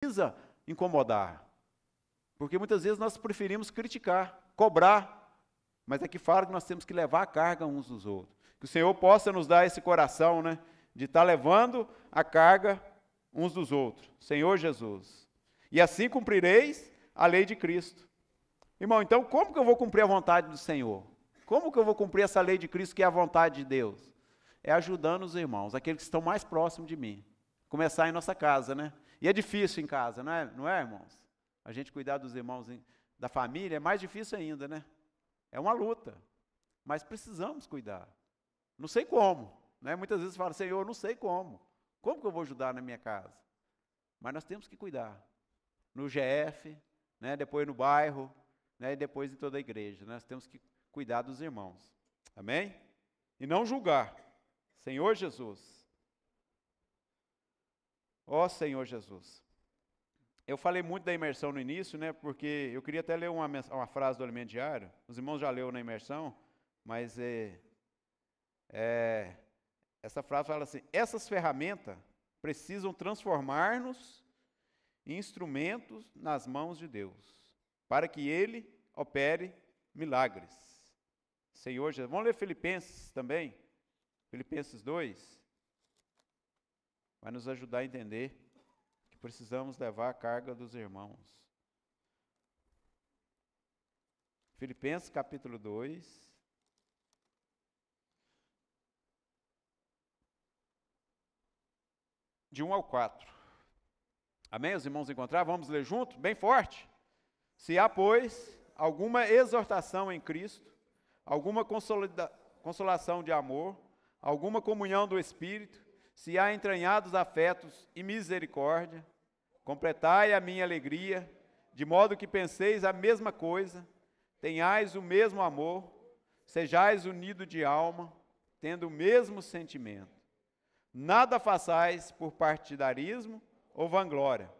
precisa incomodar. Porque muitas vezes nós preferimos criticar, cobrar, mas aqui fala que nós temos que levar a carga uns dos outros. Que o Senhor possa nos dar esse coração, né, de estar levando a carga uns dos outros. Senhor Jesus. E assim cumprireis a lei de Cristo. Irmão, então como que eu vou cumprir a vontade do Senhor? Como que eu vou cumprir essa lei de Cristo que é a vontade de Deus? É ajudando os irmãos, aqueles que estão mais próximos de mim. Começar em nossa casa, né? E é difícil em casa, não é, irmãos? A gente cuidar dos irmãos da família é mais difícil ainda, né? É uma luta, mas precisamos cuidar. Não sei como, né? Muitas vezes fala, Senhor, não sei como. Como que eu vou ajudar na minha casa? Mas nós temos que cuidar. No GF, né? Depois no bairro, né? E depois em toda a igreja. Nós temos que cuidar dos irmãos. Amém? E não julgar. Senhor Jesus. Ó Senhor Jesus. Eu falei muito da imersão no início, né? Porque eu queria até ler uma frase do Alimento Diário. Os irmãos já leram na imersão, mas essa frase fala assim: essas ferramentas precisam transformar-nos em instrumentos nas mãos de Deus, para que Ele opere milagres. Senhor Jesus. Vamos ler Filipenses também? Filipenses 2. Vai nos ajudar a entender que precisamos levar a carga dos irmãos. Filipenses capítulo 2. De 1 ao 4. Amém? Os irmãos encontraram? Vamos ler junto? Bem forte. Se há, pois, alguma exortação em Cristo, alguma consolação de amor, alguma comunhão do Espírito, se há entranhados afetos e misericórdia, completai a minha alegria, de modo que penseis a mesma coisa, tenhais o mesmo amor, sejais unidos de alma, tendo o mesmo sentimento. Nada façais por partidarismo ou vanglória,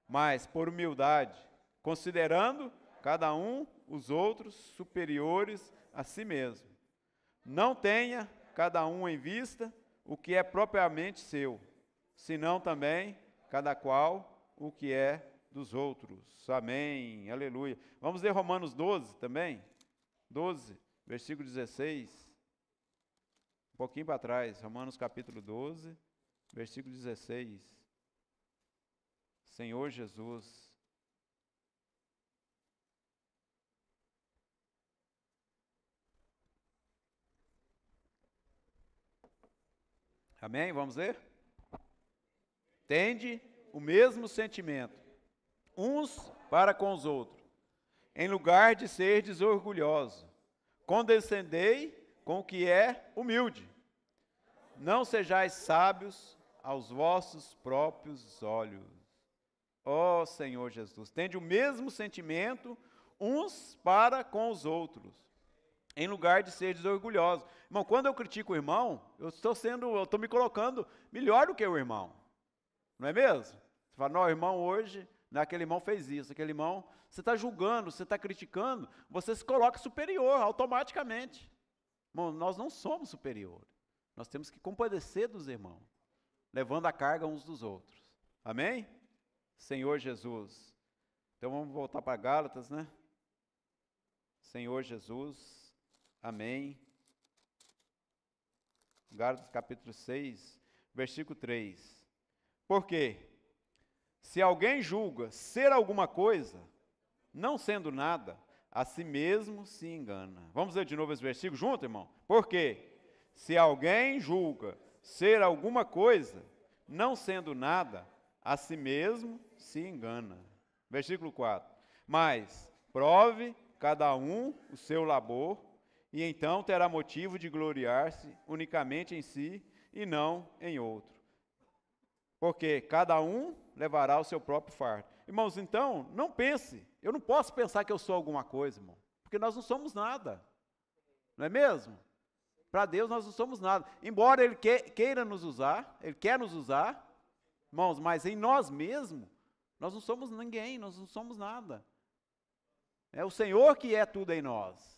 mas por humildade, considerando cada um os outros superiores a si mesmo. Não tenha cada um em vista o que é propriamente seu, senão também cada qual o que é dos outros. Amém, aleluia. Vamos ler Romanos 12 também, 12, versículo 16, um pouquinho para trás, Romanos capítulo 12, versículo 16. Senhor Jesus. Amém? Vamos ler? Tende o mesmo sentimento, uns para com os outros, em lugar de serdes orgulhosos. Condescendei com o que é humilde. Não sejais sábios aos vossos próprios olhos. Ó Senhor Jesus, tende o mesmo sentimento uns para com os outros, em lugar de serdes orgulhosos. Irmão, quando eu critico o irmão, eu estou me colocando melhor do que o irmão. Não é mesmo? Você fala, não, o irmão hoje, aquele irmão fez isso, aquele irmão, você está julgando, você está criticando, você se coloca superior automaticamente. Irmão, nós não somos superiores. Nós temos que compadecer dos irmãos, levando a carga uns dos outros. Amém? Senhor Jesus. Então vamos voltar para Gálatas, né? Senhor Jesus. Amém. Gálatas capítulo 6, versículo 3. Porque se alguém julga ser alguma coisa, não sendo nada, a si mesmo se engana. Vamos ler de novo esse versículo junto, irmão? Porque se alguém julga ser alguma coisa, não sendo nada, a si mesmo se engana. Versículo 4. Mas prove cada um o seu labor, e então terá motivo de gloriar-se unicamente em si e não em outro. Porque cada um levará o seu próprio fardo. Irmãos, então, não pense, eu não posso pensar que eu sou alguma coisa, irmão, porque nós não somos nada, não é mesmo? Para Deus nós não somos nada, embora Ele queira nos usar, Ele quer nos usar, irmãos, mas em nós mesmos, nós não somos ninguém, nós não somos nada. É o Senhor que é tudo em nós.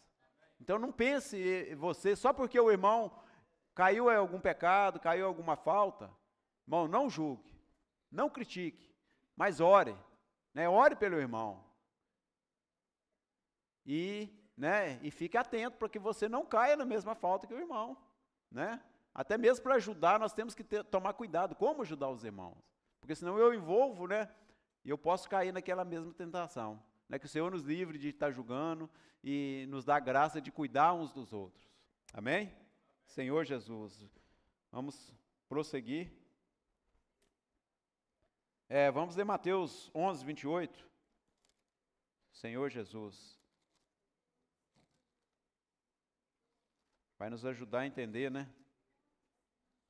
Então não pense você, só porque o irmão caiu em algum pecado, caiu em alguma falta, irmão, não julgue, não critique, Mas ore, né? Ore pelo irmão. E fique atento para que você não caia na mesma falta que o irmão, né? Até mesmo para ajudar, nós temos que tomar cuidado como ajudar os irmãos, porque senão eu envolvo, né? E eu posso cair naquela mesma tentação, né? Que o Senhor nos livre de estar julgando e nos dá a graça de cuidar uns dos outros. Amém? Senhor Jesus, vamos prosseguir. Vamos ler Mateus 11, 28. Senhor Jesus. Vai nos ajudar a entender, né?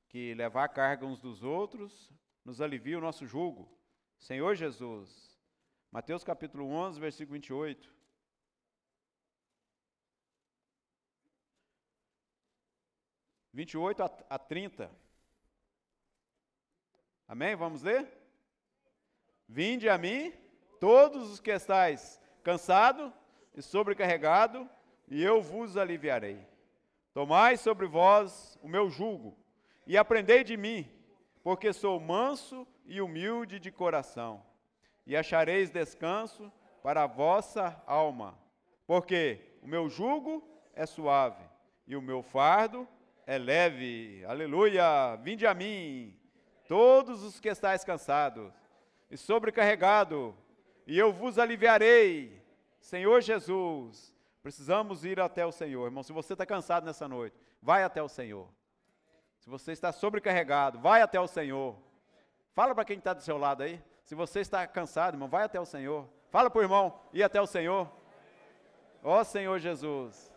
Que levar a carga uns dos outros nos alivia o nosso jugo. Senhor Jesus. Mateus capítulo 11, versículo 28. a 30. Amém? Vamos ler? Vinde a mim, todos os que estáis cansados e sobrecarregados, e eu vos aliviarei. Tomai sobre vós o meu jugo, e aprendei de mim, porque sou manso e humilde de coração, e achareis descanso para a vossa alma, porque o meu jugo é suave, e o meu fardo é leve. Aleluia! Vinde a mim, todos os que estáis cansados e sobrecarregados, e eu vos aliviarei. Senhor Jesus, precisamos ir até o Senhor. Irmão, se você está cansado nessa noite, vai até o Senhor. Se você está sobrecarregado, vai até o Senhor. Fala para quem está do seu lado aí. Se você está cansado, irmão, vai até o Senhor. Fala para o irmão, ir até o Senhor. Ó Senhor Jesus.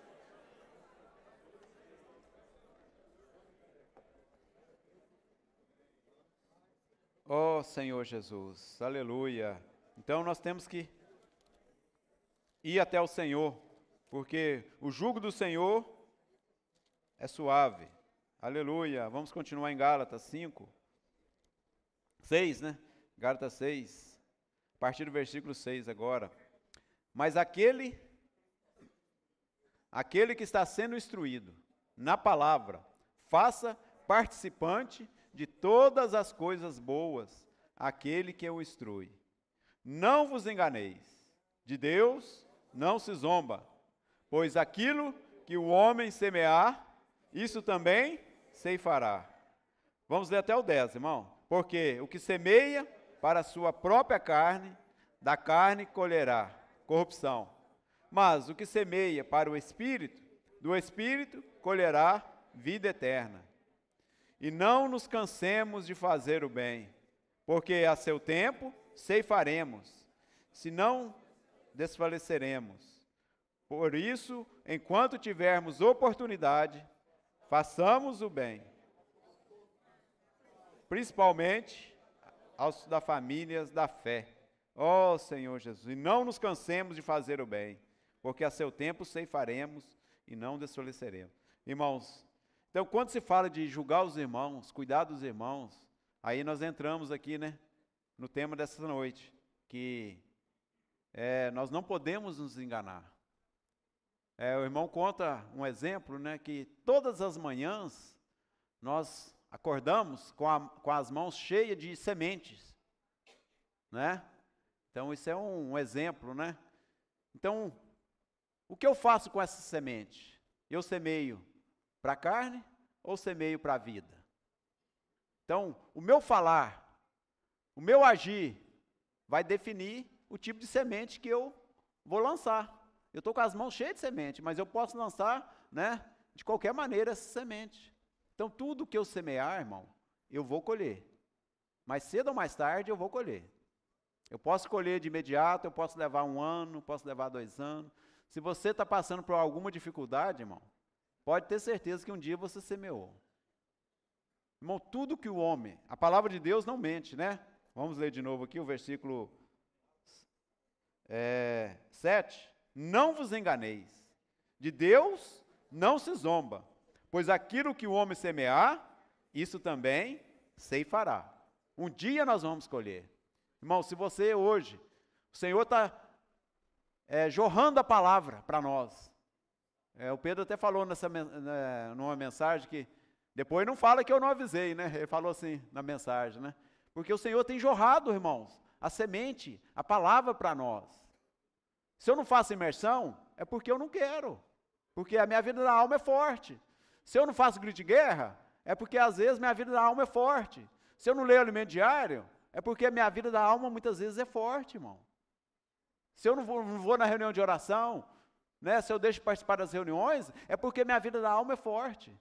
Ó Senhor Jesus. Aleluia. Então nós temos que ir até o Senhor, porque o jugo do Senhor é suave. Aleluia. Vamos continuar em Gálatas 5. 6, né? Gálatas 6. A partir do versículo 6 agora. Mas aquele que está sendo instruído na palavra, faça participante de todas as coisas boas aquele que o instrui. Não vos enganeis. De Deus não se zomba, pois aquilo que o homem semear, isso também ceifará. Vamos ler até o 10, irmão. Porque o que semeia para a sua própria carne, da carne colherá corrupção. Mas o que semeia para o Espírito, do Espírito colherá vida eterna. E não nos cansemos de fazer o bem, porque a seu tempo ceifaremos, se não desfaleceremos. Por isso, enquanto tivermos oportunidade, façamos o bem, principalmente aos da famílias da fé. Ó Senhor Jesus, e não nos cansemos de fazer o bem, porque a seu tempo ceifaremos e não desfaleceremos. Irmãos, então quando se fala de julgar os irmãos, cuidar dos irmãos, aí nós entramos aqui, né, no tema dessa noite, que nós não podemos nos enganar. O irmão conta um exemplo, né, que todas as manhãs nós acordamos com as mãos cheias de sementes, né? Então isso é um exemplo, né? Então, o que eu faço com essa semente? Eu semeio para a carne ou semeio para a vida? Então, o meu falar, o meu agir vai definir o tipo de semente que eu vou lançar. Eu estou com as mãos cheias de semente, mas eu posso lançar, né, de qualquer maneira essa semente. Então, tudo que eu semear, irmão, eu vou colher. Mais cedo ou mais tarde eu vou colher. Eu posso colher de imediato, eu posso levar 1 ano, posso levar 2 anos. Se você está passando por alguma dificuldade, irmão, pode ter certeza que um dia você semeou. Irmão, tudo que o homem, a palavra de Deus não mente, né? Vamos ler de novo aqui o versículo 7. Não vos enganeis, de Deus não se zomba, pois aquilo que o homem semear, isso também ceifará. Um dia nós vamos colher. Irmão, se você hoje, o Senhor está jorrando a palavra para nós. O Pedro até falou numa mensagem que, depois não fala que eu não avisei, né? Ele falou assim na mensagem, né? Porque o Senhor tem jorrado, irmãos, a semente, a palavra para nós. Se eu não faço imersão, é porque eu não quero, porque a minha vida da alma é forte. Se eu não faço grito de guerra, é porque às vezes minha vida da alma é forte. Se eu não leio alimento diário, é porque a minha vida da alma muitas vezes é forte, irmão. Se eu não vou na reunião de oração, né, se eu deixo de participar das reuniões, é porque minha vida da alma é forte.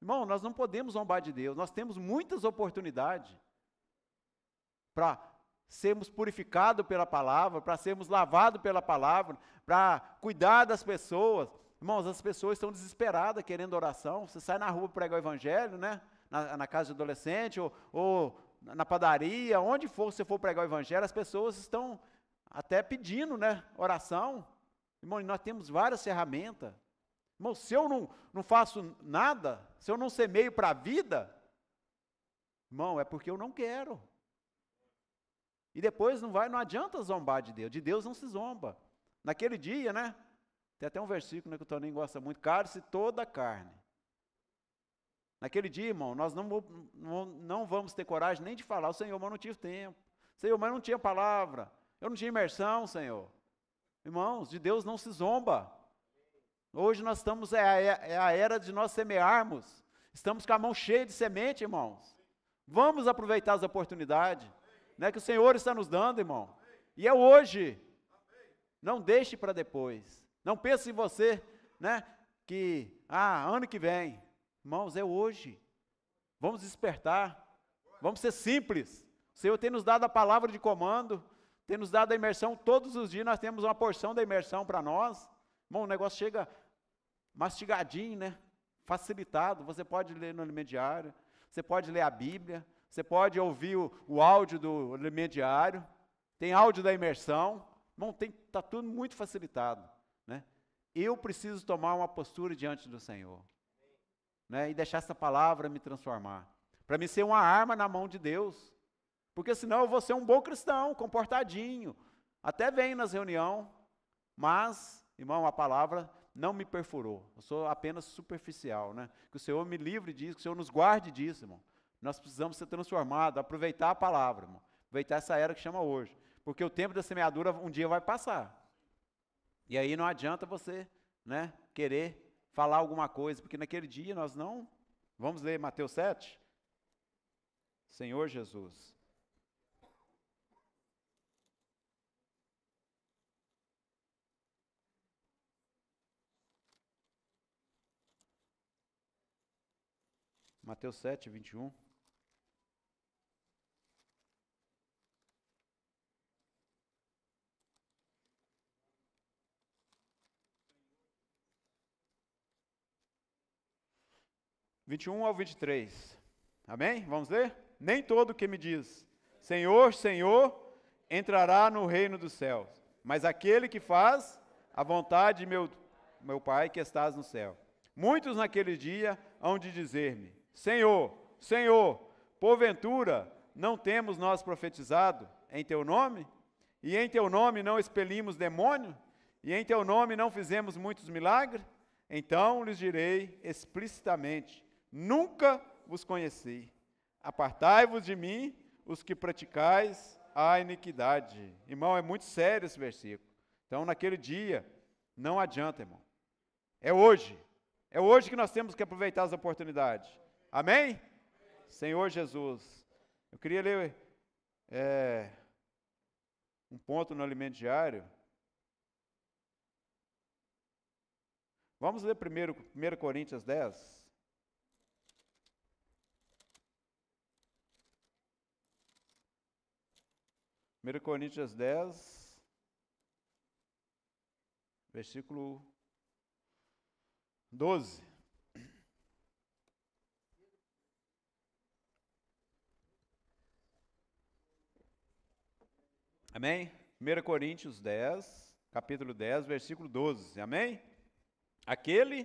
Irmão, nós não podemos zombar de Deus, nós temos muitas oportunidades para sermos purificados pela palavra, para sermos lavados pela palavra, para cuidar das pessoas. Irmãos, as pessoas estão desesperadas querendo oração. Você sai na rua pregar o evangelho, né? Na casa de adolescente, ou na padaria, onde for você for pregar o evangelho, as pessoas estão até pedindo, né, oração. Irmão, nós temos várias ferramentas. Irmão, se eu não faço nada, se eu não semeio para a vida, irmão, é porque eu não quero. E depois não adianta zombar de Deus. De Deus não se zomba. Naquele dia, né? Tem até um versículo, né, que o Toninho gosta muito. Care-se toda a carne. Naquele dia, irmão, nós não vamos ter coragem nem de falar. O Senhor, mas eu não tive tempo. Senhor, mas eu não tinha palavra. Eu não tinha imersão, Senhor. Irmãos, de Deus não se zomba. Hoje nós estamos, é a era de nós semearmos. Estamos com a mão cheia de semente, irmãos. Vamos aproveitar as oportunidades, né, que o Senhor está nos dando, irmão. E é hoje. Não deixe para depois. Não pense em você, né, que, ano que vem. Irmãos, é hoje. Vamos despertar. Vamos ser simples. O Senhor tem nos dado a palavra de comando, tem nos dado a imersão. Todos os dias nós temos uma porção da imersão para nós. Irmão, o negócio chega mastigadinho, né? Facilitado. Você pode ler no alimento diário, você pode ler a Bíblia, você pode ouvir o áudio do alimento diário, tem áudio da imersão. Irmão, está tudo muito facilitado, né? Eu preciso tomar uma postura diante do Senhor, né? E deixar essa palavra me transformar, para me ser uma arma na mão de Deus, porque senão eu vou ser um bom cristão, comportadinho, até venho nas reuniões, mas, irmão, a palavra não me perfurou, eu sou apenas superficial, né? Que o Senhor me livre disso, que o Senhor nos guarde disso, irmão. Nós precisamos ser transformados, aproveitar a palavra, irmão. Aproveitar essa era que chama hoje, porque o tempo da semeadura um dia vai passar, e aí não adianta você, né, querer falar alguma coisa, porque naquele dia nós não, vamos ler Mateus 7? Senhor Jesus. Mateus 7, 21. ao 23. Amém? Vamos ler? Nem todo que me diz, Senhor, Senhor, entrará no reino dos céus, mas aquele que faz a vontade de meu Pai que estás no céu. Muitos naquele dia hão de dizer-me, Senhor, Senhor, porventura não temos nós profetizado em teu nome? E em teu nome não expelimos demônio? E em teu nome não fizemos muitos milagres? Então lhes direi explicitamente, nunca vos conheci. Apartai-vos de mim, os que praticais a iniquidade. Irmão, é muito sério esse versículo. Então, naquele dia, não adianta, irmão. É hoje. É hoje que nós temos que aproveitar as oportunidades. Amém? Senhor Jesus. Eu queria ler um ponto no alimento diário. Vamos ler primeiro 1 Coríntios 10. 1 Coríntios 10, versículo 12. Amém? 1 Coríntios 10, capítulo 10, versículo 12. Amém? Aquele,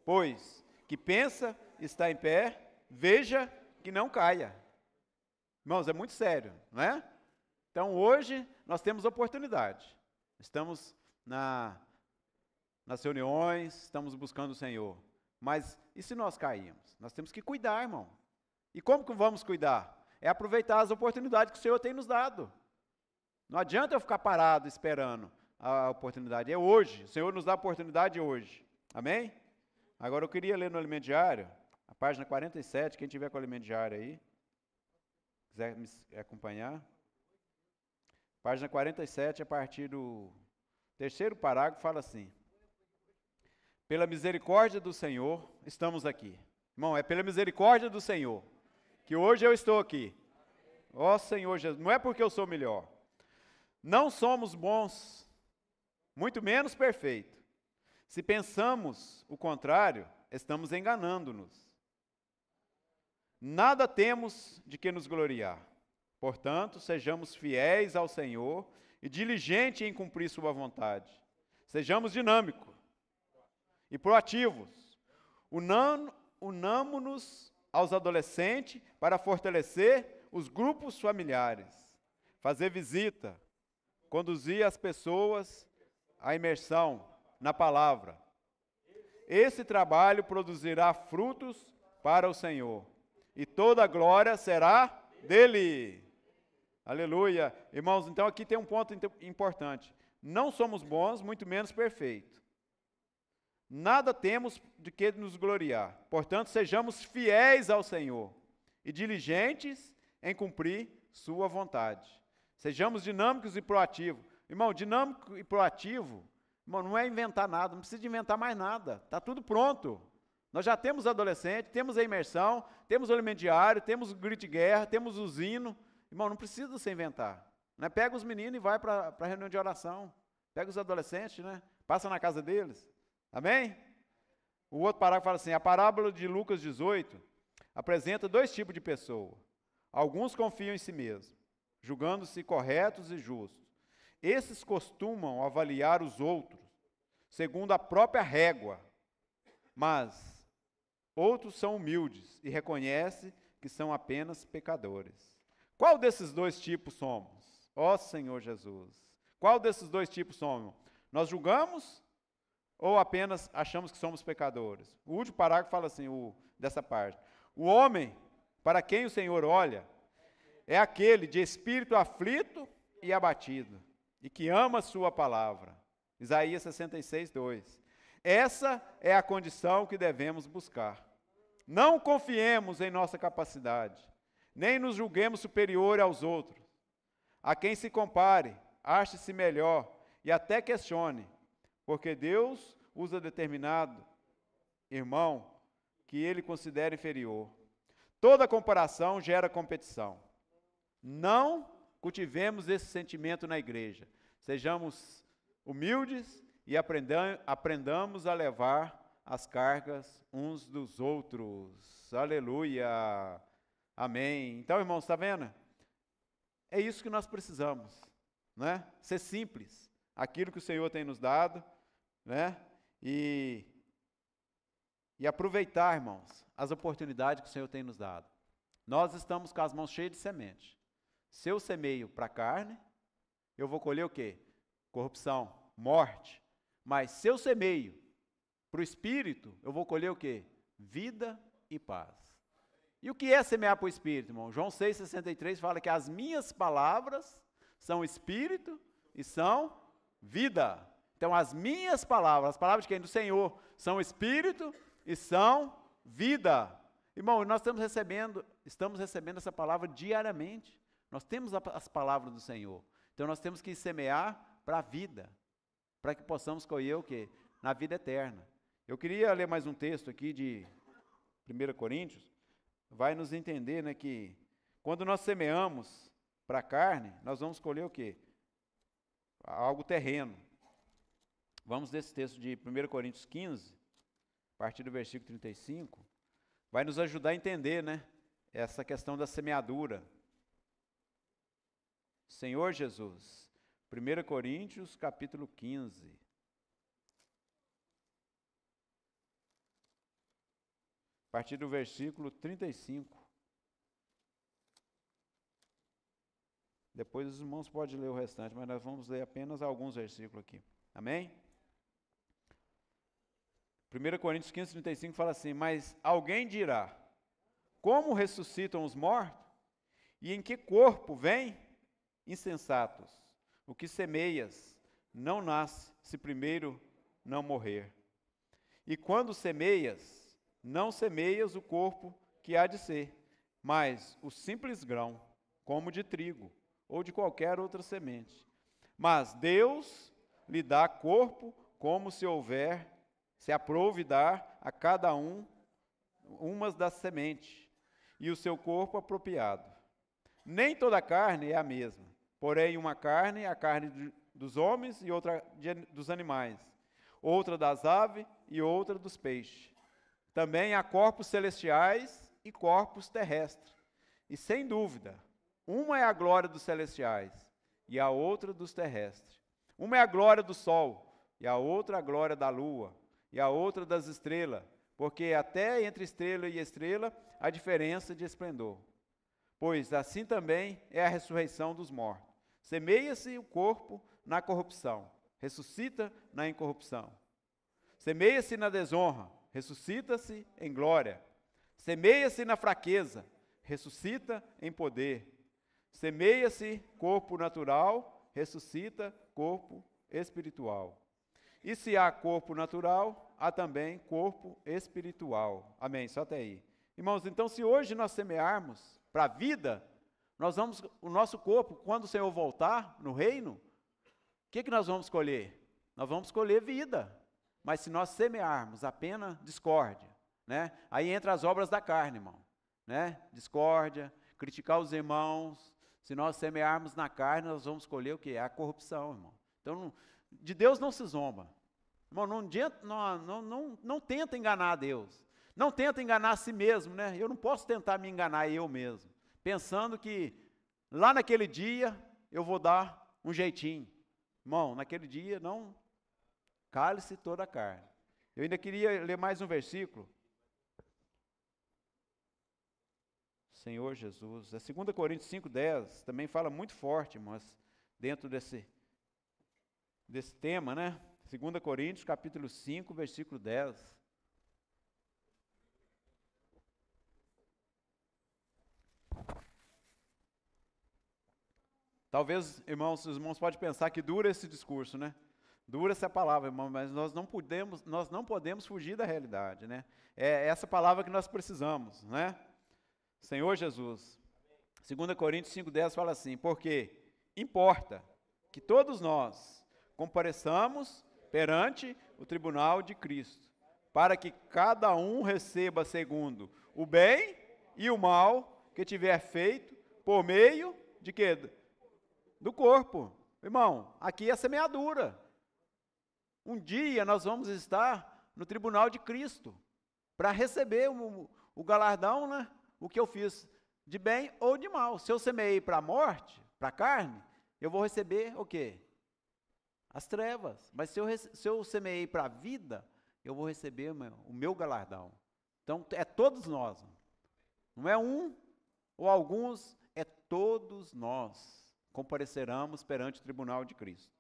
pois, que pensa estar em pé, veja que não caia. Irmãos, é muito sério, não é? Então, hoje, nós temos oportunidade. Estamos nas reuniões, estamos buscando o Senhor. Mas, e se nós caímos? Nós temos que cuidar, irmão. E como que vamos cuidar? É aproveitar as oportunidades que o Senhor tem nos dado. Não adianta eu ficar parado esperando a oportunidade. É hoje. O Senhor nos dá a oportunidade hoje. Amém? Agora eu queria ler no Alimento Diário, a página 47, quem tiver com o Alimento Diário aí, quiser me acompanhar. Página 47, a partir do terceiro parágrafo, fala assim: pela misericórdia do Senhor, estamos aqui. Irmão, é pela misericórdia do Senhor que hoje eu estou aqui. Ó Senhor Jesus, não é porque eu sou melhor. Não somos bons, muito menos perfeitos. Se pensamos o contrário, estamos enganando-nos. Nada temos de que nos gloriar. Portanto, sejamos fiéis ao Senhor e diligentes em cumprir sua vontade. Sejamos dinâmicos e proativos. Unamo-nos aos adolescentes para fortalecer os grupos familiares, fazer visita, conduzir as pessoas à imersão na palavra. Esse trabalho produzirá frutos para o Senhor, e toda a glória será dele. Aleluia. Irmãos, então aqui tem um ponto importante. Não somos bons, muito menos perfeitos. Nada temos de que nos gloriar. Portanto, sejamos fiéis ao Senhor e diligentes em cumprir sua vontade. Sejamos dinâmicos e proativos. Irmão, dinâmico e proativo, irmão, não é inventar nada, não precisa de inventar mais nada. Está tudo pronto. Nós já temos adolescente, temos a imersão, temos o alimento diário, temos o grito de guerra, temos o hino. Irmão, não precisa você inventar. Né? Pega os meninos e vai para a reunião de oração. Pega os adolescentes, né? Passa na casa deles. Amém? O outro parágrafo fala assim: a parábola de Lucas 18 apresenta dois tipos de pessoas. Alguns confiam em si mesmos, julgando-se corretos e justos. Esses costumam avaliar os outros segundo a própria régua, mas outros são humildes e reconhecem que são apenas pecadores. Qual desses dois tipos somos? Ó Senhor Jesus. Qual desses dois tipos somos? Nós julgamos ou apenas achamos que somos pecadores? O último parágrafo fala assim, dessa parte. O homem para quem o Senhor olha é aquele de espírito aflito e abatido, e que ama a sua palavra. Isaías 66, 2. Essa é a condição que devemos buscar. Não confiemos em nossa capacidade, nem nos julguemos superior aos outros. A quem se compare, ache-se melhor e até questione, porque Deus usa determinado irmão que ele considera inferior. Toda comparação gera competição. Não cultivemos esse sentimento na igreja. Sejamos humildes e aprendamos a levar as cargas uns dos outros. Aleluia. Amém. Então, irmãos, está vendo? É isso que nós precisamos, né? Ser simples. Aquilo que o Senhor tem nos dado, né? E aproveitar, irmãos, as oportunidades que o Senhor tem nos dado. Nós estamos com as mãos cheias de semente. Se eu semeio para a carne, eu vou colher o quê? Corrupção, morte. Mas se eu semeio para o Espírito, eu vou colher o quê? Vida e paz. E o que é semear para o Espírito, irmão? João 6,63 fala que as minhas palavras são Espírito e são vida. Então, as minhas palavras, as palavras de quem? Do Senhor, são Espírito e são vida. Irmão, nós estamos recebendo essa palavra diariamente. Nós temos as palavras do Senhor. Então, nós temos que semear para a vida, para que possamos colher o quê? Na vida eterna. Eu queria ler mais um texto aqui de 1 Coríntios, vai nos entender, né, que quando nós semeamos para a carne, nós vamos colher o quê? Algo terreno. Vamos nesse texto de 1 Coríntios 15, a partir do versículo 35, vai nos ajudar a entender, né, essa questão da semeadura. Senhor Jesus, 1 Coríntios, capítulo 15. A partir do versículo 35. Depois os irmãos podem ler o restante, mas nós vamos ler apenas alguns versículos aqui. Amém? 1 Coríntios 15, 35 fala assim: mas alguém dirá, como ressuscitam os mortos? E em que corpo vêm? Insensatos. O que semeias não nasce se primeiro não morrer. E quando semeias, não semeias o corpo que há de ser, mas o simples grão, como de trigo, ou de qualquer outra semente. Mas Deus lhe dá corpo como se aprouve dar a cada um umas das sementes, e o seu corpo apropriado. Nem toda carne é a mesma, porém uma carne é a carne dos homens e outra dos animais, outra das aves e outra dos peixes. Também há corpos celestiais e corpos terrestres. E sem dúvida, uma é a glória dos celestiais e a outra dos terrestres. Uma é a glória do sol e a outra a glória da lua e a outra das estrelas, porque até entre estrela e estrela há diferença de esplendor. Pois assim também é a ressurreição dos mortos. Semeia-se o corpo na corrupção, ressuscita na incorrupção. Semeia-se na desonra, ressuscita-se em glória. Semeia-se na fraqueza, ressuscita em poder. Semeia-se corpo natural, ressuscita corpo espiritual. E se há corpo natural, há também corpo espiritual. Amém, só até aí. Irmãos, então se hoje nós semearmos para a vida, o nosso corpo, quando o Senhor voltar no reino, o que nós vamos colher? Nós vamos colher vida. Mas se nós semearmos apenas discórdia, né? Aí entra as obras da carne, irmão, né? Discórdia, criticar os irmãos. Se nós semearmos na carne, nós vamos colher o quê? A corrupção, irmão. Então, de Deus não se zomba. Irmão, não tenta enganar a Deus. Não tenta enganar a si mesmo, né? Eu não posso tentar me enganar eu mesmo, pensando que lá naquele dia eu vou dar um jeitinho. Irmão, naquele dia não cale-se toda a carne. Eu ainda queria ler mais um versículo. Senhor Jesus. É 2 Coríntios 5:10, também fala muito forte, mas dentro desse tema, né? 2 Coríntios, capítulo 5, versículo 10. Talvez, irmãos, os irmãos podem pensar que dura esse discurso, né? Dura essa palavra, irmão, mas nós não podemos fugir da realidade, né? É essa palavra que nós precisamos, né? Senhor Jesus. 2 Coríntios 5:10 fala assim: porque importa que todos nós compareçamos perante o tribunal de Cristo, para que cada um receba segundo o bem e o mal que tiver feito por meio de quê? Do corpo. Irmão, aqui é a semeadura. Um dia nós vamos estar no tribunal de Cristo para receber o galardão, né? O que eu fiz de bem ou de mal. Se eu semeei para a morte, para a carne, eu vou receber o quê? As trevas. Mas se eu semeei para a vida, eu vou receber o meu galardão. Então, é todos nós. Não é um ou alguns, é todos nós compareceremos perante o tribunal de Cristo.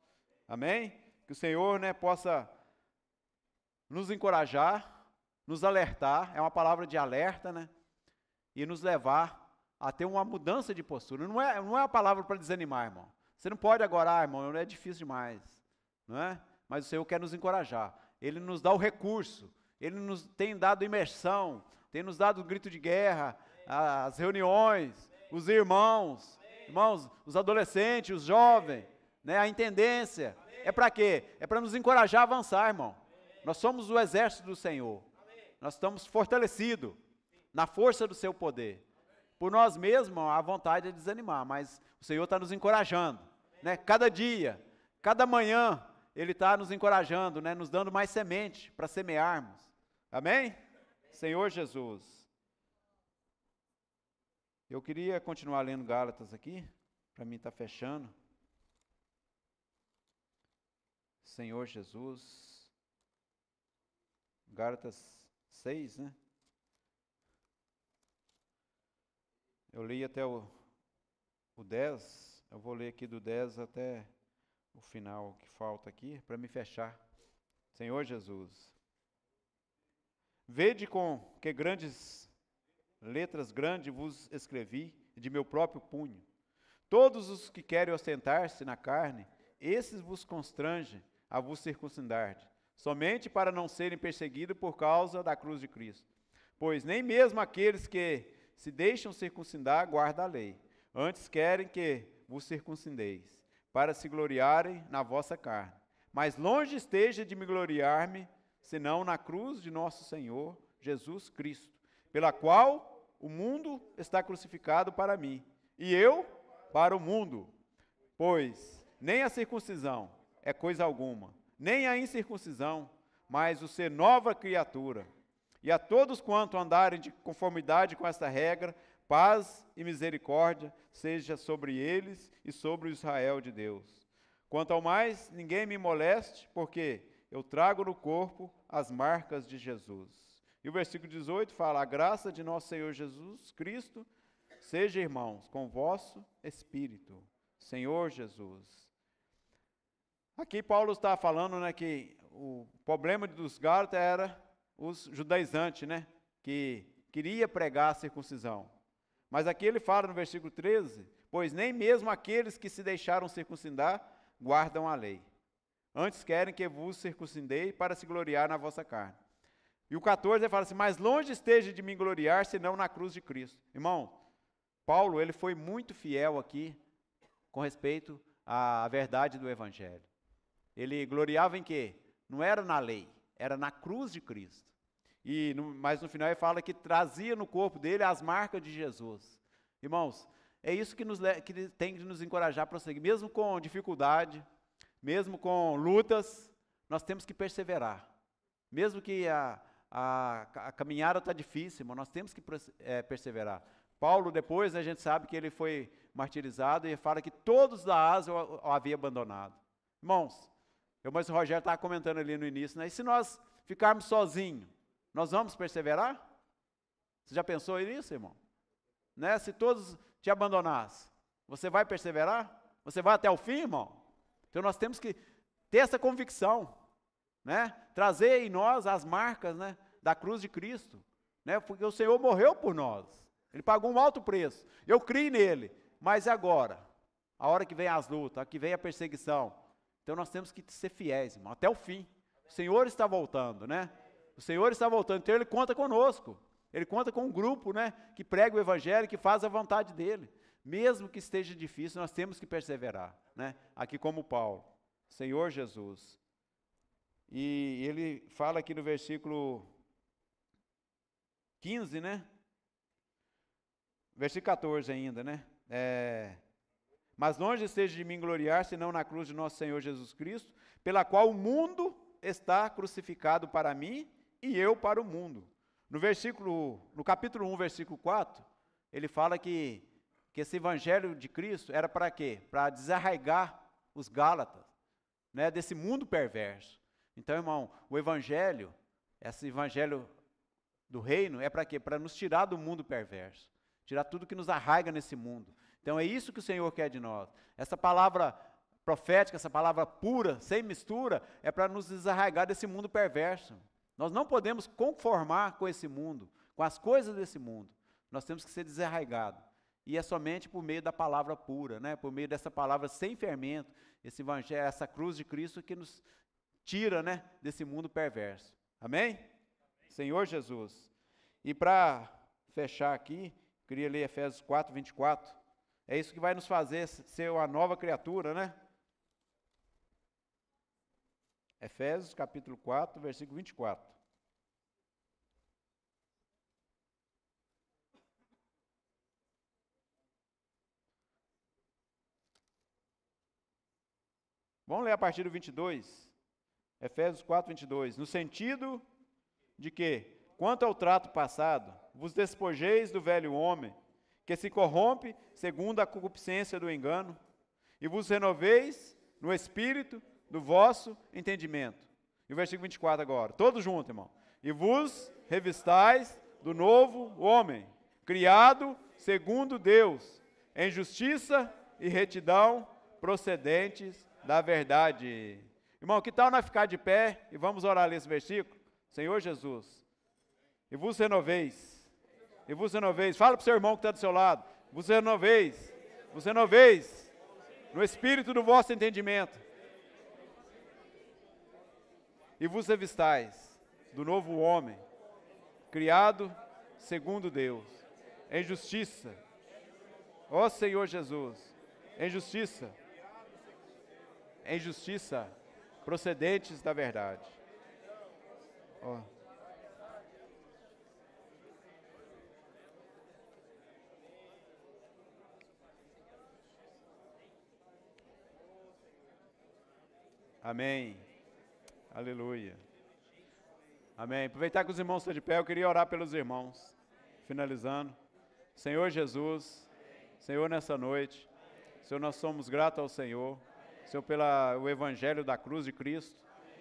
Amém? Que o Senhor, né, possa nos encorajar, nos alertar, é uma palavra de alerta, né? E nos levar a ter uma mudança de postura. Não é uma palavra para desanimar, irmão. Você não pode agora, irmão, é difícil demais, não é? Mas o Senhor quer nos encorajar. Ele nos dá o recurso, Ele nos tem dado imersão, tem nos dado o grito de guerra, as reuniões, os irmãos, os adolescentes, os jovens, né, a intendência. É para quê? É para nos encorajar a avançar, irmão. Nós somos o exército do Senhor. Nós estamos fortalecidos na força do seu poder. Por nós mesmos, a vontade é desanimar, mas o Senhor está nos encorajando, né? Cada dia, cada manhã, Ele está nos encorajando, né? Nos dando mais semente para semearmos. Amém? Senhor Jesus. Eu queria continuar lendo Gálatas aqui, para mim estar fechando. Senhor Jesus. Gálatas 6, né? Eu li até o 10, eu vou ler aqui do 10 até o final que falta aqui, para me fechar. Senhor Jesus. Vede com que grandes letras grandes vos escrevi, de meu próprio punho. Todos os que querem ostentar-se na carne, esses vos constrangem a vos circuncidar, somente para não serem perseguidos por causa da cruz de Cristo. Pois nem mesmo aqueles que se deixam circuncidar guardam a lei, antes querem que vos circuncindeis, para se gloriarem na vossa carne. Mas longe esteja de me gloriar-me, senão na cruz de nosso Senhor Jesus Cristo, pela qual o mundo está crucificado para mim, e eu para o mundo. Pois nem a circuncisão é coisa alguma, nem a incircuncisão, mas o ser nova criatura. E a todos quanto andarem de conformidade com esta regra, paz e misericórdia seja sobre eles e sobre o Israel de Deus. Quanto ao mais, ninguém me moleste, porque eu trago no corpo as marcas de Jesus. E o versículo 18 fala: a graça de nosso Senhor Jesus Cristo seja, irmãos, com o vosso espírito. Senhor Jesus. Aqui Paulo está falando, né, que o problema dos Gálatas era os judaizantes, né, que queria pregar a circuncisão. Mas aqui ele fala no versículo 13, pois nem mesmo aqueles que se deixaram circuncidar guardam a lei. Antes querem que vos circuncindei para se gloriar na vossa carne. E o 14 ele fala assim, mas longe esteja de me gloriar, senão na cruz de Cristo. Irmão, Paulo, ele foi muito fiel aqui com respeito à verdade do Evangelho. Ele gloriava em quê? Não era na lei, era na cruz de Cristo. Mas no final ele fala que trazia no corpo dele as marcas de Jesus. Irmãos, é isso que tem que nos encorajar a prosseguir. Mesmo com dificuldade, mesmo com lutas, nós temos que perseverar. Mesmo que a caminhada está difícil, mas nós temos que perseverar. Paulo, depois, a gente sabe que ele foi martirizado e fala que todos da Ásia o haviam abandonado. Irmãos, mas o Rogério estava comentando ali no início, né? E se nós ficarmos sozinhos, nós vamos perseverar? Você já pensou nisso, irmão? Né? Se todos te abandonassem, você vai perseverar? Você vai até o fim, irmão? Então nós temos que ter essa convicção, né? Trazer em nós as marcas, né, da cruz de Cristo, né? Porque o Senhor morreu por nós, Ele pagou um alto preço, eu criei nele, mas e agora? A hora que vem as lutas, a que vem a perseguição, então nós temos que ser fiéis, irmão, até o fim. O Senhor está voltando, né? O Senhor está voltando, então Ele conta conosco, Ele conta com um grupo, né, que prega o Evangelho, que faz a vontade dEle. Mesmo que esteja difícil, nós temos que perseverar, né? Aqui como Paulo, Senhor Jesus. E ele fala aqui no versículo 15, né? Versículo 14 ainda, né? Mas longe esteja de mim gloriar, senão na cruz de nosso Senhor Jesus Cristo, pela qual o mundo está crucificado para mim e eu para o mundo. No capítulo 1, versículo 4, ele fala que esse evangelho de Cristo era para quê? Para desarraigar os Gálatas, né, desse mundo perverso. Então, irmão, o evangelho, esse evangelho do reino, é para quê? Para nos tirar do mundo perverso, tirar tudo que nos arraiga nesse mundo. Então, é isso que o Senhor quer de nós. Essa palavra profética, essa palavra pura, sem mistura, é para nos desarraigar desse mundo perverso. Nós não podemos conformar com esse mundo, com as coisas desse mundo. Nós temos que ser desarraigados. E é somente por meio da palavra pura, né? Por meio dessa palavra sem fermento, esse evangelho, essa cruz de Cristo que nos tira, né, desse mundo perverso. Amém? Senhor Jesus. E para fechar aqui, queria ler Efésios 4, 24. É isso que vai nos fazer ser uma nova criatura, né? Efésios capítulo 4, versículo 24. Vamos ler a partir do 22. Efésios 4, 22. No sentido de que, quanto ao trato passado, vos despojeis do velho homem, que se corrompe segundo a concupiscência do engano, e vos renoveis no espírito do vosso entendimento. E o versículo 24 agora, todos juntos, irmão. E vos revistais do novo homem, criado segundo Deus, em justiça e retidão procedentes da verdade. Irmão, que tal nós ficar de pé e vamos orar nesse versículo? Senhor Jesus, e vos renoveis, fala para o seu irmão que está do seu lado, vos renoveis no espírito do vosso entendimento, e vos revistais do novo homem, criado segundo Deus, em justiça. Ó Senhor Jesus, em justiça, procedentes da verdade. Ó. Amém. Aleluia. Amém. Aproveitar que os irmãos estão de pé, eu queria orar pelos irmãos. Finalizando. Senhor Jesus, Senhor, nessa noite, Senhor, nós somos gratos ao Senhor, Senhor, pelo Evangelho da cruz de Cristo,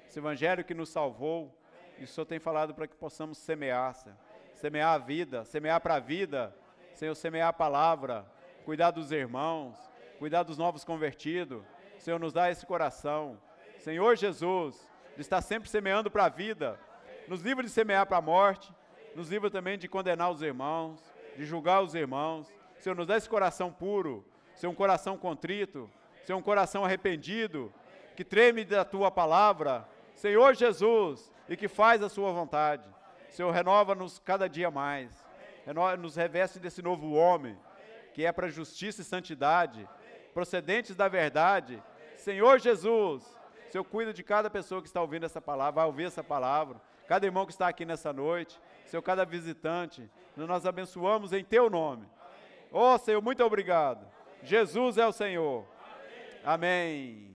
esse Evangelho que nos salvou, e o Senhor tem falado para que possamos semear, Senhor. Semear a vida, semear para a vida, Senhor, semear a palavra, cuidar dos irmãos, cuidar dos novos convertidos, Senhor, nos dá esse coração, Senhor Jesus, de estar sempre semeando para a vida, nos livra de semear para a morte, nos livra também de condenar os irmãos, de julgar os irmãos, Senhor, nos dá esse coração puro, Senhor, um coração contrito, Senhor, um coração arrependido, que treme da Tua palavra, Senhor Jesus, e que faz a Sua vontade. Senhor, renova-nos cada dia mais, nos reveste desse novo homem, que é para justiça e santidade, procedentes da verdade. Senhor Jesus, Senhor, cuida de cada pessoa que está ouvindo essa palavra, vai ouvir essa palavra, cada irmão que está aqui nessa noite, Senhor, cada visitante, nós abençoamos em Teu nome. Ó Senhor, muito obrigado. Jesus é o Senhor. Amém.